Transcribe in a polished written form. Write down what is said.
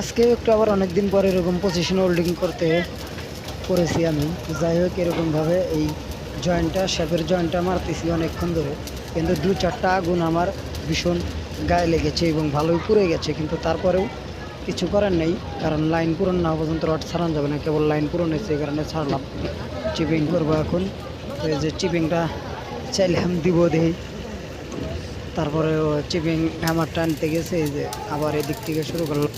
আজকে একটু আবার অনেকদিন পরে এরকম পজিশন হোল্ডিং করেছি আমি। যাই হোক, এরকমভাবে এই জয়েন্টটা শেপের জয়েন্টটা মারতেছি অনেকক্ষণ ধরে, কিন্তু দু চারটা আগুন আমার ভীষণ গায়ে লেগেছে এবং ভালোই পুড়ে গেছে, কিন্তু তারপরেও কিছু করার নেই, কারণ লাইন পূরণ না হওয়া পর্যন্ত রড ছাড়ানো যাবে না। কেবল লাইন পূরণ হয়েছে, এই কারণে ছাড়লাম। চিপিং করবো এখন। তো এই যে চিপিংটা চাইলাম দিব দেই, তারপরে চিপিং হ্যামার টানতে গেছে, এই যে আবার এদিক থেকে শুরু করলাম।